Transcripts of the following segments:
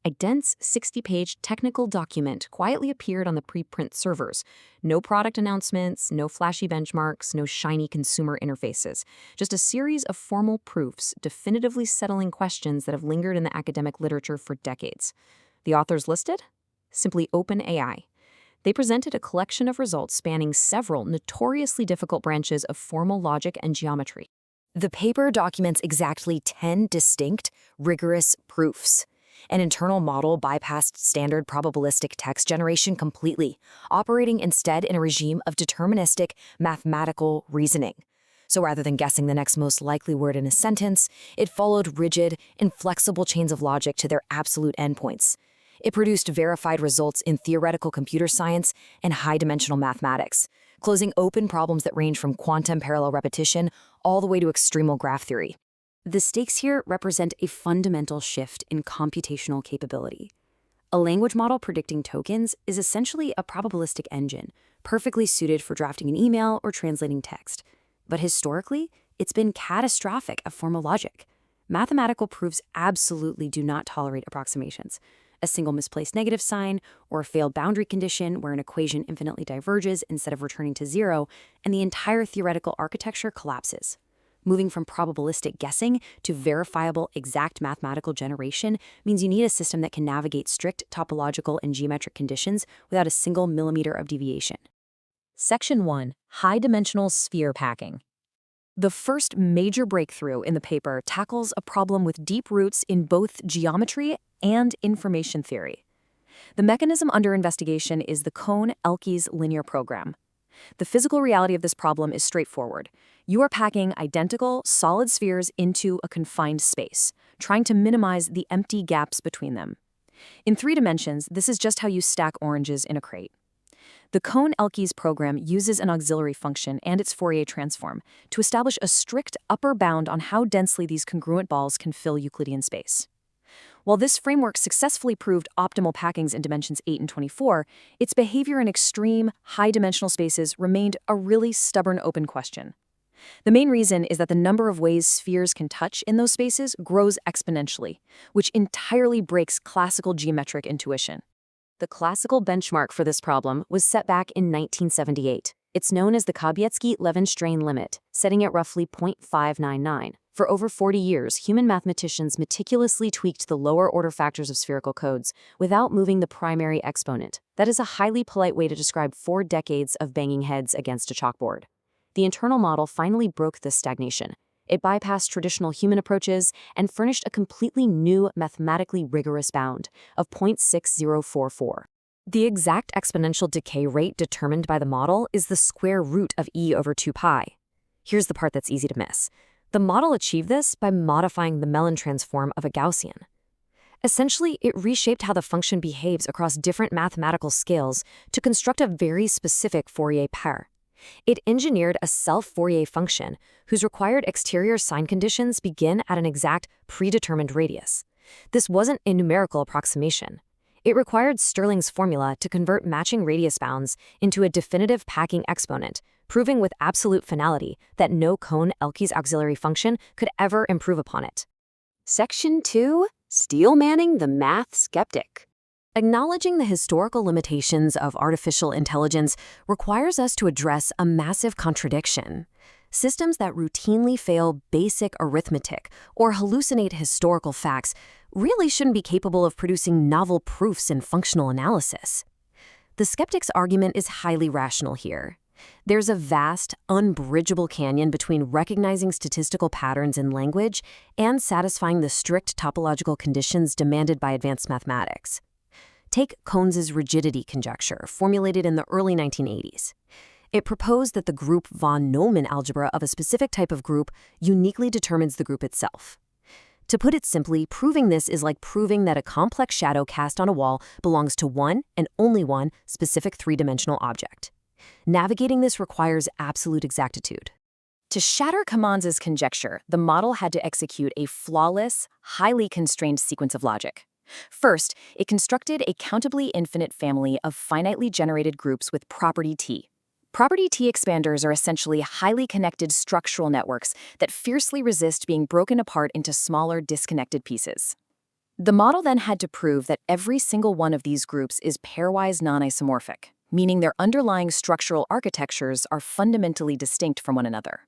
A dense 60-page technical document quietly appeared on the preprint servers. No product announcements, no flashy benchmarks, no shiny consumer interfaces. Just a series of formal proofs definitively settling questions that have lingered in the academic literature for decades. The authors listed? Simply OpenAI. They presented a collection of results spanning several notoriously difficult branches of formal logic and geometry. The paper documents exactly 10 distinct, rigorous proofs. An internal model bypassed standard probabilistic text generation completely, operating instead in a regime of deterministic mathematical reasoning. So rather than guessing the next most likely word in a sentence, it followed rigid, inflexible chains of logic to their absolute endpoints. It produced verified results in theoretical computer science and high-dimensional mathematics, closing open problems that range from quantum parallel repetition all the way to extremal graph theory. The stakes here represent a fundamental shift in computational capability. A language model predicting tokens is essentially a probabilistic engine, perfectly suited for drafting an email or translating text. But historically, it's been catastrophic at formal logic. Mathematical proofs absolutely do not tolerate approximations. A single misplaced negative sign, or a failed boundary condition where an equation infinitely diverges instead of returning to zero, and the entire theoretical architecture collapses. Moving from probabilistic guessing to verifiable exact mathematical generation means you need a system that can navigate strict topological and geometric conditions without a single millimeter of deviation. Section 1. High-dimensional sphere packing. The first major breakthrough in the paper tackles a problem with deep roots in both geometry and information theory. The mechanism under investigation is the Cohn-Elkies linear program. The physical reality of this problem is straightforward. You are packing identical, solid spheres into a confined space, trying to minimize the empty gaps between them. In 3 dimensions, this is just how you stack oranges in a crate. The Cohn-Elkies program uses an auxiliary function and its Fourier transform to establish a strict upper bound on how densely these congruent balls can fill Euclidean space. While this framework successfully proved optimal packings in dimensions 8 and 24, its behavior in extreme, high-dimensional spaces remained a really stubborn open question. The main reason is that the number of ways spheres can touch in those spaces grows exponentially, which entirely breaks classical geometric intuition. The classical benchmark for this problem was set back in 1978. It's known as the Kabietzky-Levin strain limit, setting at roughly 0.599. For over 40 years, human mathematicians meticulously tweaked the lower-order factors of spherical codes without moving the primary exponent. That is a highly polite way to describe 4 decades of banging heads against a chalkboard. The internal model finally broke this stagnation. It bypassed traditional human approaches and furnished a completely new mathematically rigorous bound of 0.6044. The exact exponential decay rate determined by the model is the square root of e over 2 pi. Here's the part that's easy to miss. The model achieved this by modifying the Mellin transform of a Gaussian. Essentially, it reshaped how the function behaves across different mathematical scales to construct a very specific Fourier pair. It engineered a self-Fourier function whose required exterior sign conditions begin at an exact predetermined radius. This wasn't a numerical approximation. It required Stirling's formula to convert matching radius bounds into a definitive packing exponent, proving with absolute finality that no Cohn-Elkies auxiliary function could ever improve upon it. Section 2. Steel Manning the Math Skeptic. Acknowledging the historical limitations of artificial intelligence requires us to address a massive contradiction. Systems that routinely fail basic arithmetic or hallucinate historical facts really shouldn't be capable of producing novel proofs in functional analysis. The skeptic's argument is highly rational here. There's a vast, unbridgeable canyon between recognizing statistical patterns in language and satisfying the strict topological conditions demanded by advanced mathematics. Take Cohn's rigidity conjecture, formulated in the early 1980s. It proposed that the group von Neumann algebra of a specific type of group uniquely determines the group itself. To put it simply, proving this is like proving that a complex shadow cast on a wall belongs to one and only one specific three-dimensional object. Navigating this requires absolute exactitude. To shatter Cohn's conjecture, the model had to execute a flawless, highly constrained sequence of logic. First, it constructed a countably infinite family of finitely generated groups with property T. Property T expanders are essentially highly connected structural networks that fiercely resist being broken apart into smaller, disconnected pieces. The model then had to prove that every single one of these groups is pairwise non-isomorphic, meaning their underlying structural architectures are fundamentally distinct from one another.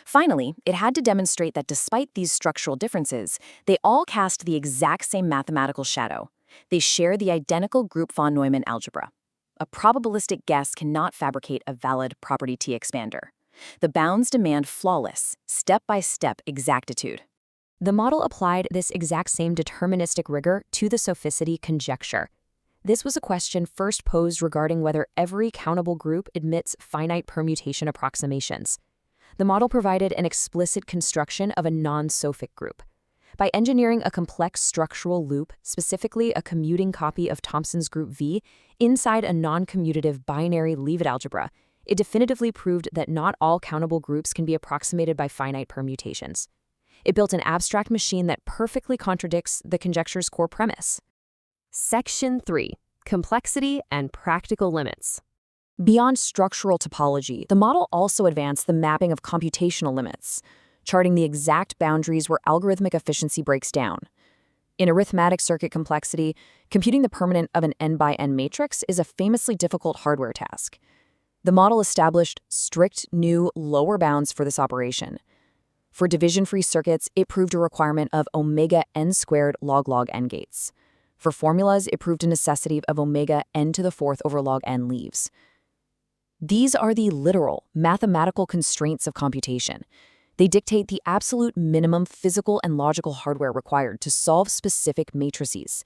Finally, it had to demonstrate that despite these structural differences, they all cast the exact same mathematical shadow. They share the identical group von Neumann algebra. A probabilistic guess cannot fabricate a valid property T expander. The bounds demand flawless, step-by-step exactitude. The model applied this exact same deterministic rigor to the soficity conjecture. This was a question first posed regarding whether every countable group admits finite permutation approximations. The model provided an explicit construction of a non-sofic group. By engineering a complex structural loop, specifically a commuting copy of Thompson's group V, inside a non-commutative binary leave-it algebra, it definitively proved that not all countable groups can be approximated by finite permutations. It built an abstract machine that perfectly contradicts the conjecture's core premise. Section 3. Complexity and practical limits. Beyond structural topology, the model also advanced the mapping of computational limits, charting the exact boundaries where algorithmic efficiency breaks down. In arithmetic circuit complexity, computing the permanent of an n-by-n matrix is a famously difficult hardware task. The model established strict, new, lower bounds for this operation. For division-free circuits, it proved a requirement of omega n squared log n gates. For formulas, it proved a necessity of omega n to the fourth over log n leaves. These are the literal, mathematical constraints of computation. They dictate the absolute minimum physical and logical hardware required to solve specific matrices,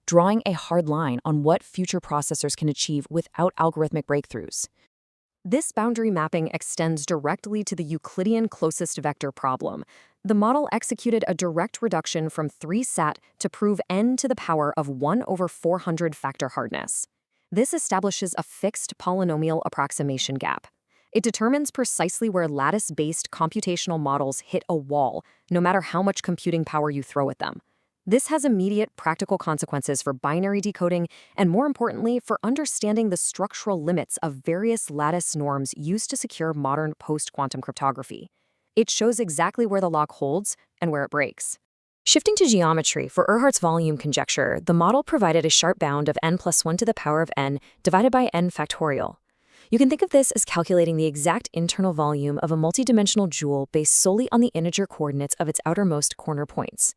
drawing a hard line on what future processors can achieve without algorithmic breakthroughs. This boundary mapping extends directly to the Euclidean closest vector problem. The model executed a direct reduction from 3-sat to prove n to the power of 1 over 400 factor hardness. This establishes a fixed polynomial approximation gap. It determines precisely where lattice-based computational models hit a wall, no matter how much computing power you throw at them. This has immediate practical consequences for binary decoding and, more importantly, for understanding the structural limits of various lattice norms used to secure modern post-quantum cryptography. It shows exactly where the lock holds and where it breaks. Shifting to geometry, for Earhart's volume conjecture, the model provided a sharp bound of n plus 1 to the power of n divided by n factorial. You can think of this as calculating the exact internal volume of a multidimensional jewel based solely on the integer coordinates of its outermost corner points.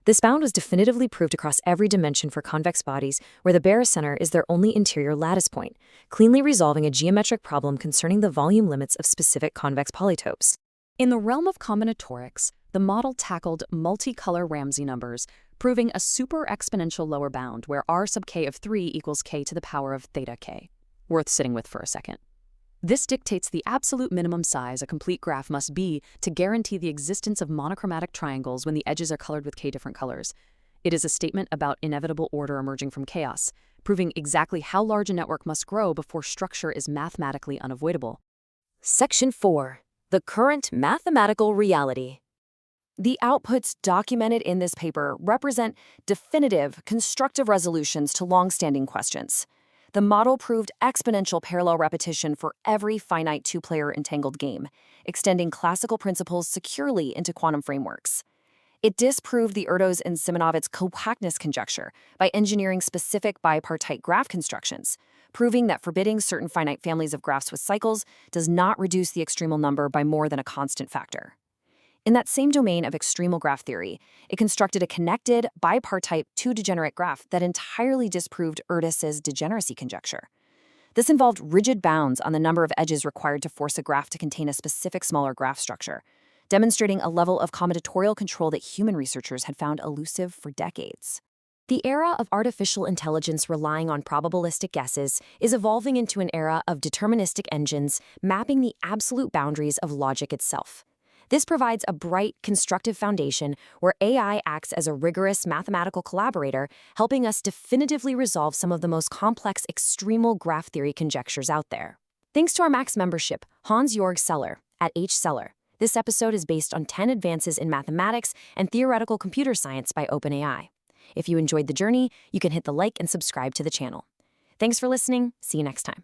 This bound was definitively proved across every dimension for convex bodies where the barycenter is their only interior lattice point, cleanly resolving a geometric problem concerning the volume limits of specific convex polytopes. In the realm of combinatorics, the model tackled multicolor Ramsey numbers, proving a super-exponential lower bound where r sub k of 3 equals k to the power of theta k. Worth sitting with for a second. This dictates the absolute minimum size a complete graph must be to guarantee the existence of monochromatic triangles when the edges are colored with k different colors. It is a statement about inevitable order emerging from chaos, proving exactly how large a network must grow before structure is mathematically unavoidable. Section 4. The current mathematical reality. The outputs documented in this paper represent definitive, constructive resolutions to long-standing questions. The model proved exponential parallel repetition for every finite two-player entangled game, extending classical principles securely into quantum frameworks. It disproved the Erdos and Simonovitz compactness conjecture by engineering specific bipartite graph constructions, proving that forbidding certain finite families of graphs with cycles does not reduce the extremal number by more than a constant factor. In that same domain of extremal graph theory, it constructed a connected, bipartite, two-degenerate graph that entirely disproved Erdős's degeneracy conjecture. This involved rigid bounds on the number of edges required to force a graph to contain a specific smaller graph structure, demonstrating a level of combinatorial control that human researchers had found elusive for decades. The era of artificial intelligence relying on probabilistic guesses is evolving into an era of deterministic engines mapping the absolute boundaries of logic itself. This provides a bright, constructive foundation where AI acts as a rigorous mathematical collaborator, helping us definitively resolve some of the most complex extremal graph theory conjectures out there. Thanks to our Max membership, Hans-Jörg Seller, at Seller. This episode is based on 10 advances in mathematics and theoretical computer science by OpenAI. If you enjoyed the journey, you can hit the like and subscribe to the channel. Thanks for listening. See you next time.